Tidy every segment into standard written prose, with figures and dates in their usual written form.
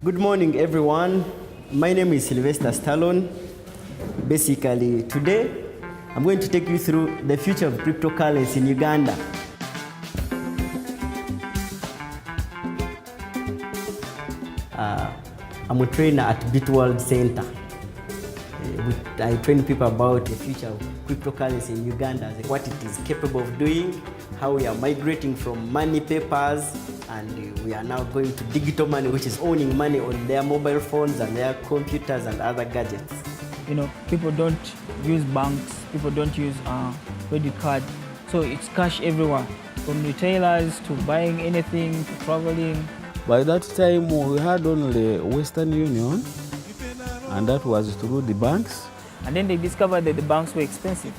Good morning, everyone. My name is Sylvester Stallone. Basically, today, I'm going to take you through the future of cryptocurrency in Uganda. I'm a trainer at Bitworld Center. I train people about the future of cryptocurrency in Uganda, what it is capable of doing, how we are migrating from money papers, and we are now going to digital money, which is owning money on their mobile phones and their computers and other gadgets. You know, people don't use banks, people don't use credit card, so it's cash everywhere, from retailers to buying anything to traveling. By that time, we had only Western Union, and that was through the banks. And then they discovered that the banks were expensive.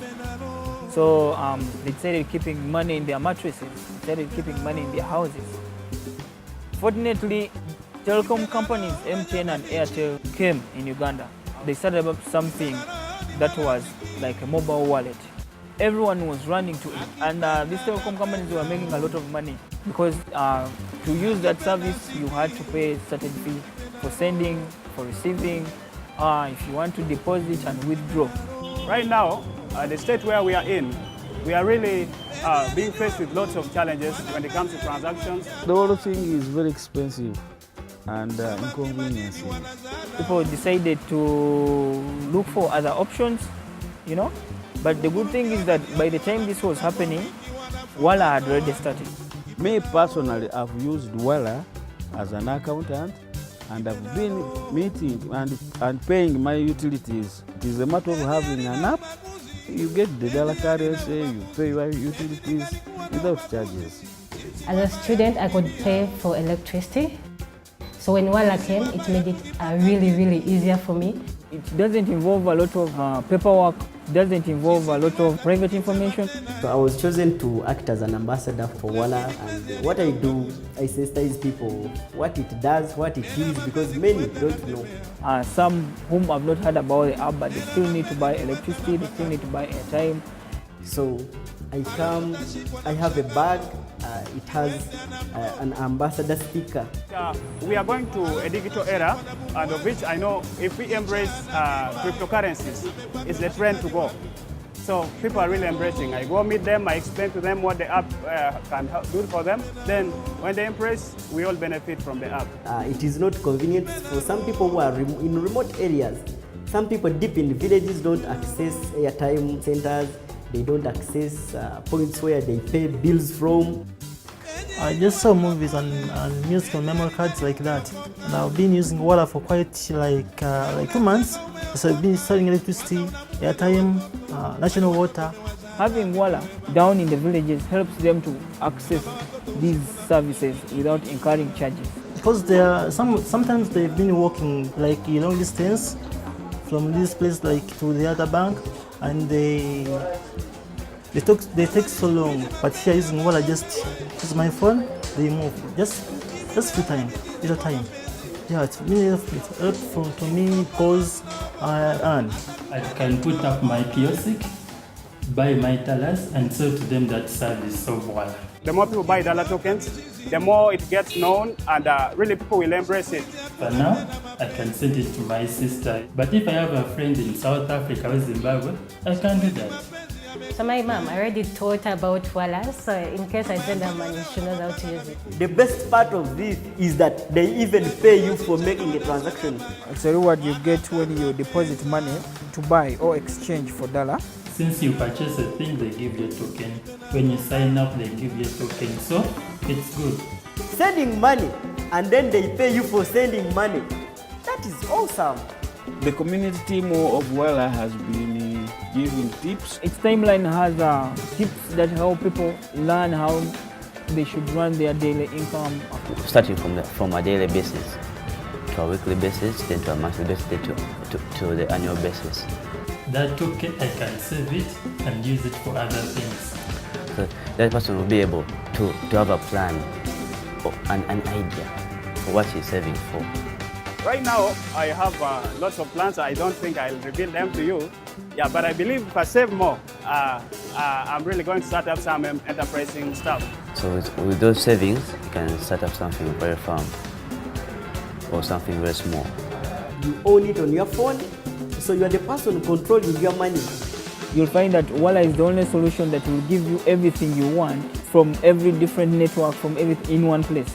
So they started keeping money in their mattresses, they started keeping money in their houses. Fortunately, telecom companies, MTN and Airtel, came in Uganda. They started up something that was like a mobile wallet. Everyone was running to it, and these telecom companies were making a lot of money because to use that service, you had to pay a certain fee for sending, for receiving, if you want to deposit and withdraw. Right now, the state where we are in, we are really being faced with lots of challenges when it comes to transactions. The whole thing is very expensive and inconveniencing. People decided to look for other options, you know. But the good thing is that by the time this was happening, DALA had already started. Me personally, I've used DALA as an accountant, and I've been meeting and paying my utilities. It is a matter of having an app. You get the DALA currency, you pay your utilities without charges. As a student, I could pay for electricity. So when DALA came, it made it really easier for me. It doesn't involve a lot of paperwork, doesn't involve a lot of private information. So I was chosen to act as an ambassador for DALA, and what I do, I sensitize people what it does, what it is, because many don't know. Some whom have not heard about the app, but they still need to buy electricity, they still need to buy airtime. So I have a bag, it has an ambassador sticker. We are going to a digital era, and of which I know if we embrace cryptocurrencies, it's the trend to go. So people are really embracing. I go meet them, I explain to them what the app can do for them. Then when they embrace, we all benefit from the app. It is not convenient for some people who are in remote areas. Some people deep in villages don't access airtime centers. They don't access points where they pay bills from. I just saw movies and music on memory cards like that. And I've been using DALA for quite like 2 months. So I've been selling electricity, airtime, national water. Having DALA down in the villages helps them to access these services without incurring charges. Because sometimes they've been walking like a long distance from this place like to the other bank, and they take so long. But here using DALA, just use my phone, they move just few time, little time. Yeah, it's really helpful to me because I earn. I can put up my kiosk, buy my dollars, and sell to them that service of DALA. The more people buy DALA tokens, the more it gets known, and really people will embrace it. For now, I can send it to my sister. But if I have a friend in South Africa or Zimbabwe, I can do that. So my mom already taught about DALA, so in case I send her money, she knows how to use it. The best part of this is that they even pay you for making a transaction. It's a reward you get when you deposit money to buy or exchange for DALA. Since you purchase a thing, they give you a token. When you sign up, they give you a token. So it's good. Sending money and then they pay you for sending money. That is awesome. The community team of DALA has been giving tips. Its timeline has tips that help people learn how they should run their daily income. Starting from a daily basis to a weekly basis, then to a monthly basis, then to the annual basis. That token, I can save it and use it for other things. So that person will be able to have a plan or an idea for what he's saving for. Right now, I have lots of plans. I don't think I'll reveal them to you. Yeah, but I believe if I save more, I'm really going to start up some enterprising stuff. So with those savings, you can start up something very firm. or something very small. You own it on your phone, so you are the person controlling your money. You'll find that Walla is the only solution that will give you everything you want from every different network, from everything in one place.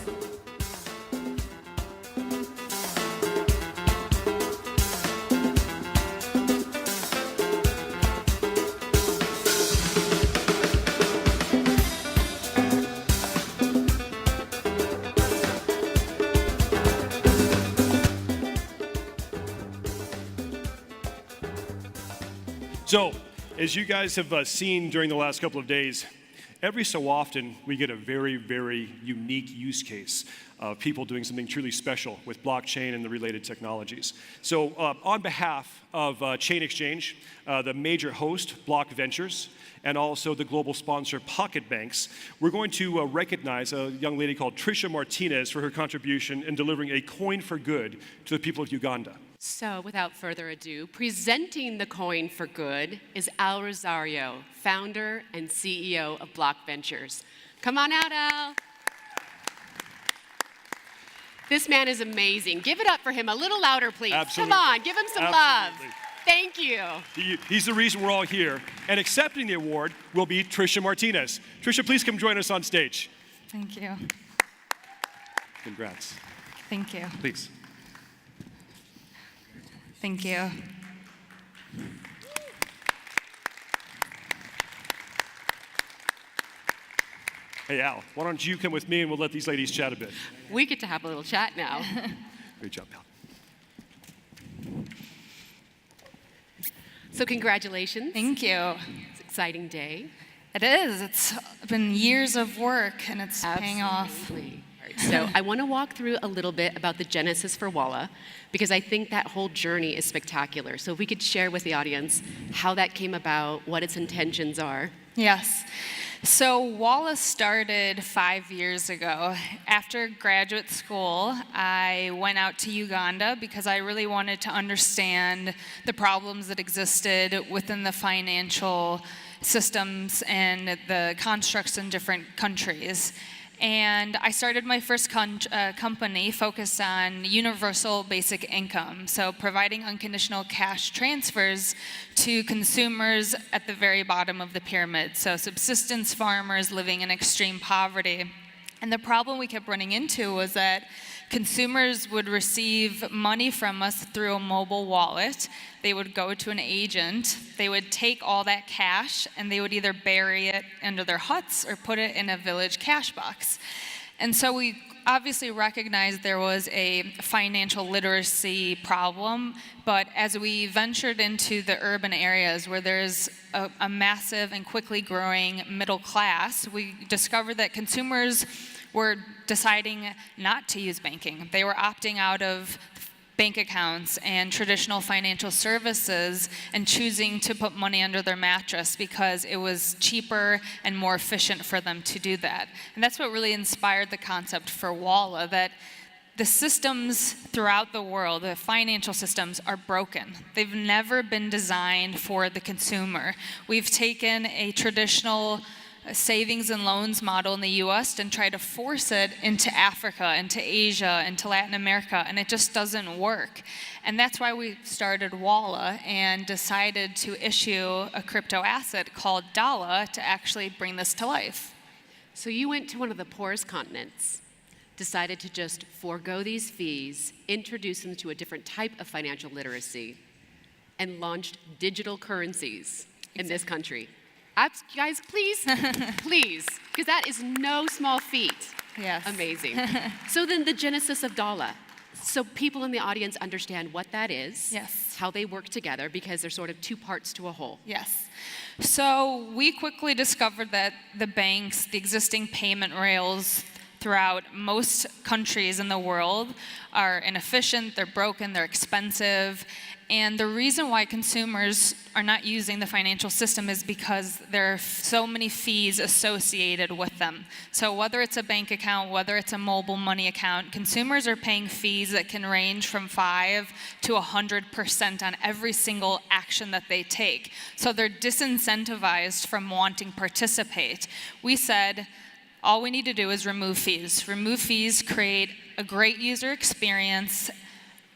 So, as you guys have seen during the last couple of days, every so often we get a very, very unique use case of people doing something truly special with blockchain and the related technologies. So on behalf of Chain Exchange, the major host, Block Ventures, and also the global sponsor, Pocket Banks, we're going to recognize a young lady called Tricia Martinez for her contribution in delivering a coin for good to the people of Uganda. So, without further ado, presenting the coin for good is Al Rosario, founder and CEO of Block Ventures. Come on out, Al. This man is amazing. Give it up for him a little louder, please. Absolutely. Come on, give him some Absolutely. love. Thank you. He's the reason we're all here. And accepting the award will be Tricia Martinez. Tricia, please come join us on stage. Thank you. Congrats. Thank you. Please. Thank you. Hey, Al, why don't you come with me and we'll let these ladies chat a bit. We get to have a little chat now. Great job, Al. So congratulations. Thank you. It's an exciting day. It is. It's been years of work and it's paying off. Absolutely. So I want to walk through a little bit about the genesis for Walla, because I think that whole journey is spectacular. So if we could share with the audience how that came about, what its intentions are. Yes. So Walla started 5 years ago. After graduate school, I went out to Uganda because I really wanted to understand the problems that existed within the financial systems and the constructs in different countries. And I started my first company focused on universal basic income, so providing unconditional cash transfers to consumers at the very bottom of the pyramid, so subsistence farmers living in extreme poverty. And the problem we kept running into was that consumers would receive money from us through a mobile wallet. They would go to an agent, they would take all that cash, and they would either bury it under their huts or put it in a village cash box. And so we obviously recognized there was a financial literacy problem, but as we ventured into the urban areas where there's a massive and quickly growing middle class, we discovered that consumers were deciding not to use banking. They were opting out of bank accounts and traditional financial services and choosing to put money under their mattress because it was cheaper and more efficient for them to do that. And that's what really inspired the concept for Walla, that the systems throughout the world, the financial systems, are broken. They've never been designed for the consumer. We've taken a traditional savings and loans model in the US and try to force it into Africa, into Asia, into Latin America, and it just doesn't work. And that's why we started Walla and decided to issue a crypto asset called DALA to actually bring this to life. So you went to one of the poorest continents, decided to just forego these fees, introduce them to a different type of financial literacy, and launched digital currencies in this country. Guys, please, please, because that is no small feat. Yes. Amazing. So then the genesis of DALA. So people in the audience understand what that is, yes, how they work together, because they're sort of two parts to a whole. Yes. So we quickly discovered that the banks, the existing payment rails throughout most countries in the world are inefficient, they're broken, they're expensive. And the reason why consumers are not using the financial system is because there are so many fees associated with them. So whether it's a bank account, whether it's a mobile money account, consumers are paying fees that can range from 5 to 100% on every single action that they take. So they're disincentivized from wanting to participate. We said, All we need to do is remove fees. Remove fees, create a great user experience.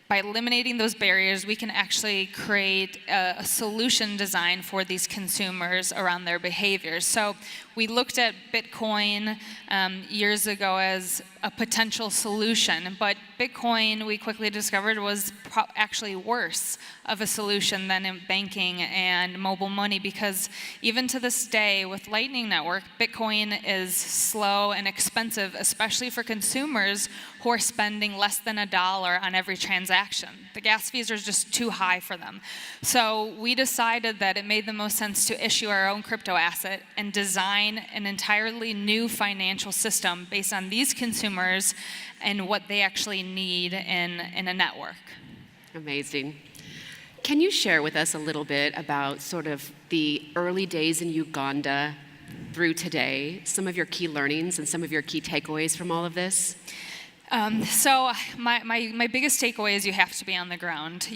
By eliminating those barriers, we can actually create a solution design for these consumers around their behaviors. So we looked at Bitcoin years ago as a potential solution, but Bitcoin, we quickly discovered, was actually worse of a solution than in banking and mobile money, because even to this day with Lightning Network, Bitcoin is slow and expensive, especially for consumers who are spending less than $1 on every transaction. The gas fees are just too high for them. So we decided that it made the most sense to issue our own crypto asset and design an entirely new financial system based on these consumers and what they actually need in a network. Amazing. Can you share with us a little bit about sort of the early days in Uganda through today, some of your key learnings and some of your key takeaways from all of this? So my biggest takeaway is you have to be on the ground.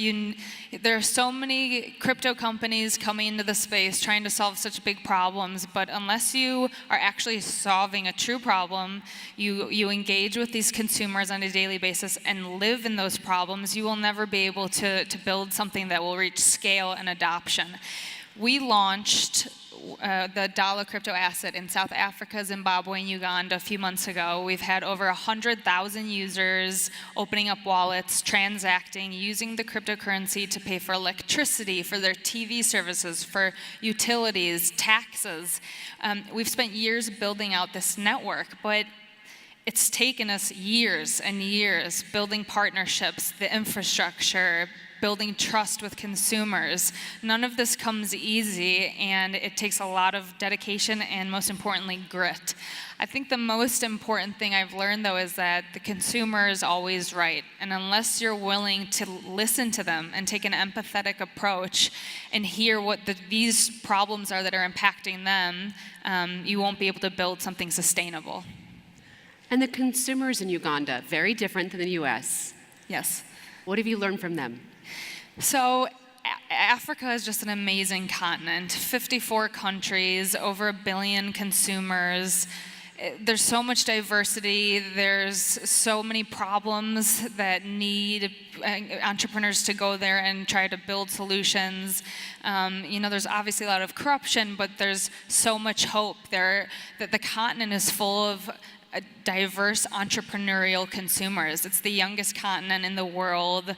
There are so many crypto companies coming into the space trying to solve such big problems, but unless you are actually solving a true problem, you engage with these consumers on a daily basis and live in those problems, you will never be able to build something that will reach scale and adoption. We launched the DALA crypto asset in South Africa, Zimbabwe, and Uganda a few months ago. We've had over 100,000 users opening up wallets, transacting, using the cryptocurrency to pay for electricity, for their TV services, for utilities, taxes. We've spent years building out this network, but it's taken us years and years building partnerships, the infrastructure, building trust with consumers. None of this comes easy, and it takes a lot of dedication and, most importantly, grit. I think the most important thing I've learned, though, is that the consumer is always right. And unless you're willing to listen to them and take an empathetic approach and hear what these problems are that are impacting them, you won't be able to build something sustainable. And the consumers in Uganda, very different than the US. Yes. What have you learned from them? So Africa is just an amazing continent. 54 countries, over 1 billion consumers. There's so much diversity. There's so many problems that need entrepreneurs to go there and try to build solutions. There's obviously a lot of corruption, but there's so much hope there that the continent is full of diverse entrepreneurial consumers. It's the youngest continent in the world.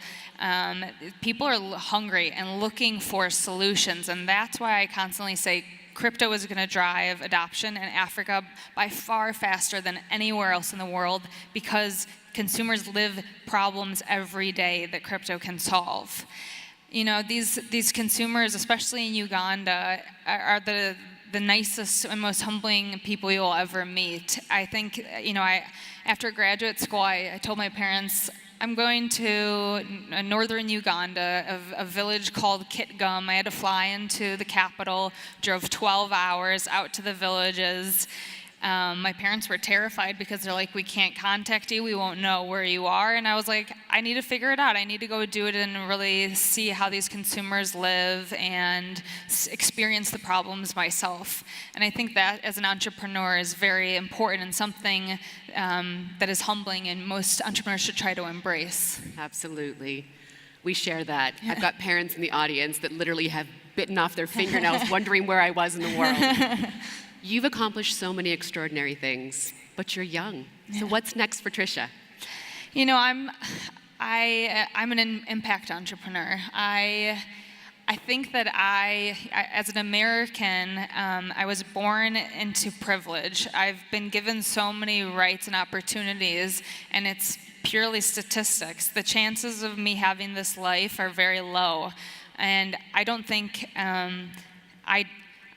People are hungry and looking for solutions, and that's why I constantly say crypto is going to drive adoption in Africa by far faster than anywhere else in the world, because consumers live problems every day that crypto can solve. These consumers, especially in Uganda, are the nicest and most humbling people you'll ever meet. I think, after graduate school, I told my parents, I'm going to northern Uganda, a village called Kitgum. I had to fly into the capital, drove 12 hours out to the villages. My parents were terrified because they're like, we can't contact you, we won't know where you are. And I was like, I need to figure it out. I need to go do it and really see how these consumers live and experience the problems myself. And I think that as an entrepreneur is very important and something that is humbling and most entrepreneurs should try to embrace. Absolutely. We share that. Yeah. I've got parents in the audience that literally have bitten off their fingernails wondering where I was in the world. You've accomplished so many extraordinary things, but you're young. So what's next for Tricia? I'm an impact entrepreneur. I think that as an American, I was born into privilege. I've been given so many rights and opportunities, and it's purely statistics. The chances of me having this life are very low, and I don't think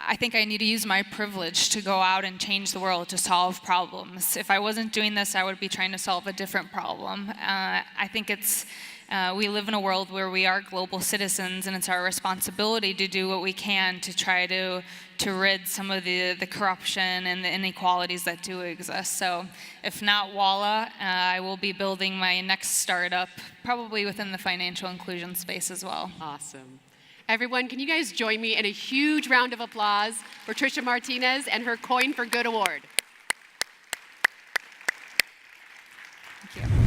I think I need to use my privilege to go out and change the world, to solve problems. If I wasn't doing this, I would be trying to solve a different problem. I think we live in a world where we are global citizens, and it's our responsibility to do what we can to try to rid some of the corruption and the inequalities that do exist. So if not WALA, I will be building my next startup, probably within the financial inclusion space as well. Awesome. Everyone, can you guys join me in a huge round of applause for Tricia Martinez and her Coin for Good award? Thank you.